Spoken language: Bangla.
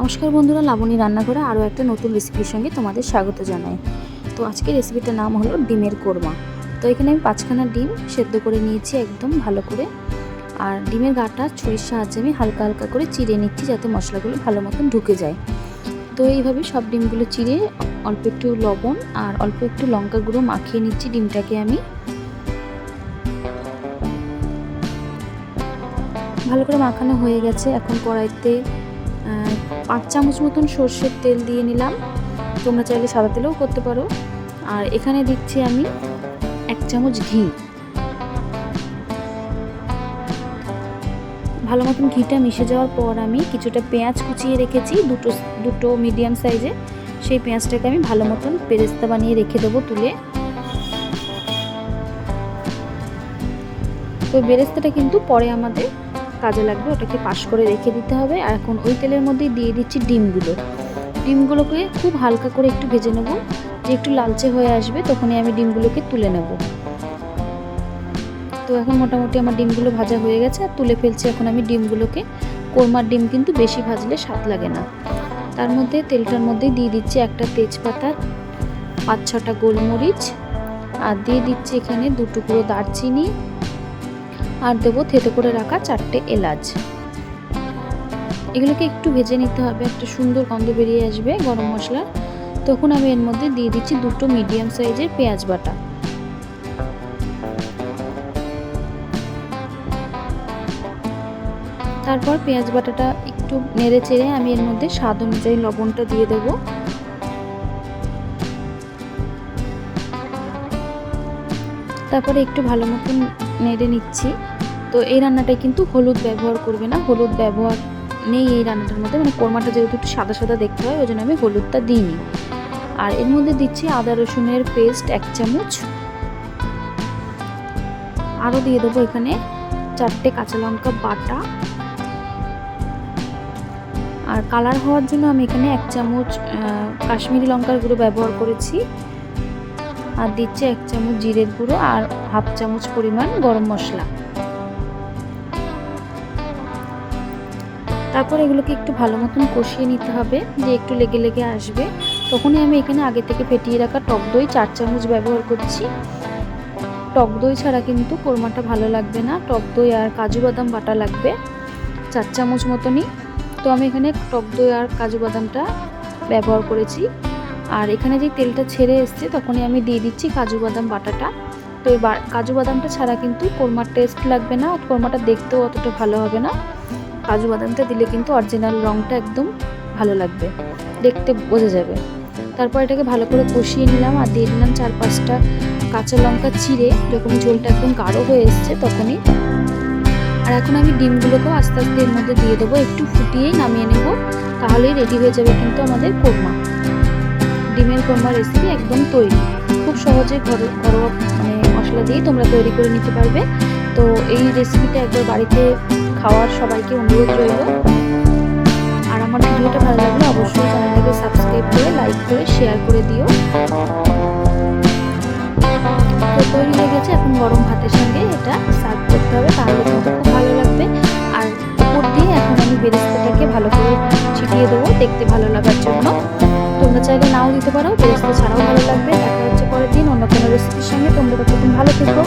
নমস্কার বন্ধুরা, লাবণী রান্নাঘরে আরও একটা নতুন রেসিপির সঙ্গে তোমাদের স্বাগত জানাই। তো আজকে রেসিপিটার নাম হলো ডিমের কোরমা। তো এখানে আমি 5খানা ডিম সেদ্ধ করে নিয়েছি একদম ভালো করে। আর ডিমের গাটা ছুরির সাহায্যে আমি হালকা হালকা করে চিড়ে নিচ্ছি যাতে মশলাগুলো ভালো মতন ঢুকে যায়। তো এইভাবে সব ডিমগুলো চিড়ে অল্প একটু লবণ আর অল্প একটু লঙ্কা গুঁড়ো মাখিয়ে নিচ্ছি ডিমটাকে। আমি ভালো করে মাখানো হয়ে গেছে। এখন কড়াইতে 5 চামচ মতন সর্ষের তেল দিয়ে নিলাম। তোমরা চাইলে সাদা তেলেও করতে পারো। আর এখানে দিচ্ছি আমি 1 চামচ ঘি। ভালো মতন ঘিটা মিশে যাওয়ার পর আমি কিছুটা পেঁয়াজ কুচিয়ে রেখেছি, দুটো মিডিয়াম সাইজে। সেই পেঁয়াজটাকে আমি ভালো মতন বেরেস্তা বানিয়ে রেখে দেবো তুলে। তো বেরেস্তাটা কিন্তু পরে আমাদের কাজে লাগবে, ওটাকে পাশ করে রেখে দিতে হবে। আর এখন ওই তেলের মধ্যেই দিয়ে দিচ্ছি ডিমগুলোকে খুব হালকা করে একটু ভেজে নেব। যে একটু লালচে হয়ে আসবে তখনই আমি ডিমগুলোকে তুলে নেব। তো এখন মোটামুটি আমার ডিমগুলো ভাজা হয়ে গেছে আর তুলে ফেলছি এখন আমি ডিমগুলোকে। কোরমার ডিম কিন্তু বেশি ভাজলে স্বাদ লাগে না। তার মধ্যে তেলটার মধ্যে দিয়ে দিচ্ছি একটা তেজপাতা, 5-6টা গোলমরিচ, আর দিয়ে দিচ্ছি এখানে 2 টুকরো দারচিনি, আর দেবো থেতো করে রাখা 4টে এলাচ। এগুলোকে একটু ভেজে নিতে হবে, একটা সুন্দর গন্ধ বেরিয়ে আসবে গরম মশলার। তখন আমি এর মধ্যে দিয়ে দিচ্ছি 2টো মিডিয়াম সাইজের পেঁয়াজ বাটা। তারপর পেঁয়াজ বাটাটা একটু নেড়ে চেড়ে আমি এর মধ্যে স্বাদ অনুযায়ী লবণটা দিয়ে দেব। তারপরে একটু ভালো মতন নেড়ে নিচ্ছি। তো এই রান্নাটায় কিন্তু হলুদ ব্যবহার করবে না, হলুদ ব্যবহার নেই এই রান্নাটার মধ্যে, মানে কোরমাটা যেহেতু একটু সাদা সাদা দেখতে হয় ওই জন্য আমি হলুদটা দিইনি। আর এর মধ্যে দিচ্ছি আদা রসুনের পেস্ট 1 চামচ। আরও দিয়ে দেবো এখানে 4টে কাঁচা লঙ্কা বাটা। আর কালার হওয়ার জন্য আমি এখানে 1 চামচ কাশ্মীরি লঙ্কার গুঁড়ো ব্যবহার করেছি। আর দিচ্ছি 1 চামচ জিরের গুঁড়ো আর 1/2 চামচ পরিমাণ গরম মশলা। তারপর এগুলোকে একটু ভালো মতন কষিয়ে নিতে হবে, যে একটু লেগে লেগে আসবে। তখনই আমি এখানে আগে থেকে ফেটিয়ে রাখা টক দই 4 চামচ ব্যবহার করছি। টক দই ছাড়া কিন্তু কোরমাটা ভালো লাগবে না, টক দই আর কাজু বাদাম বাটা লাগবে 4 চামচ মতনই। তো আমি এখানে টক দই আর কাজু বাদামটা ব্যবহার করেছি। আর এখানে যে তেলটা ছেড়ে এসছে তখনই আমি দিয়ে দিচ্ছি কাজু বাদাম বাটাটা। তো এই কাজু বাদামটা ছাড়া কিন্তু কোরমার টেস্ট লাগবে না, কোরমাটা দেখতেও অতটা ভালো হবে না। কাজু বাদামটা দিলে কিন্তু অরিজিনাল রঙটা একদম ভালো লাগবে, দেখতে বোঝা যাবে। তারপর এটাকে ভালো করে কষিয়ে নিলাম আর দিয়ে দিলাম 4-5টা কাঁচা লঙ্কা চিড়ে, যখন ঝোলটা একদম গাঢ় হয়ে এসছে তখনই। আর এখন আমি ডিমগুলোকেও আস্তে আস্তে এর মধ্যে দিয়ে দেবো, একটু ফুটিয়েই নামিয়ে নেব, তাহলেই রেডি হয়ে যাবে কিন্তু আমাদের কোরমা। ডিমের কোরমা রেসিপি একদম তৈরি, খুব সহজে ঘরোয়া মশলা দিয়ে তোমরা তৈরি করে নিতে পারবে। তো এই রেসিপিটা একবার বাড়িতে খাওয়ার সবাইকে অনুরোধ রইল। আর আমার ভিডিওটা ভালো লাগলে অবশ্যই চ্যানেলটাকে সাবস্ক্রাইব করে, লাইক করে, শেয়ার করে দিও। তো তৈরি হয়ে গেছে, এখন গরম ভাতের সঙ্গে এটা সার্ভ করতে হবে, তাহলে কিন্তু খুব ভালো লাগবে। আর উপর দিয়ে এখন আমি বেরেস্তাটাকে ভালো করে ছিটিয়ে দেবো দেখতে ভালো লাগার জন্য। তোমরা চাইলে নাও দিতে পারো, বেরেস্তা ছাড়াও ভালো লাগবে। দেখা হচ্ছে পরের দিন অন্য কোনো রেসিপির সঙ্গে। তোমরা ততক্ষণ ভালো থেকো।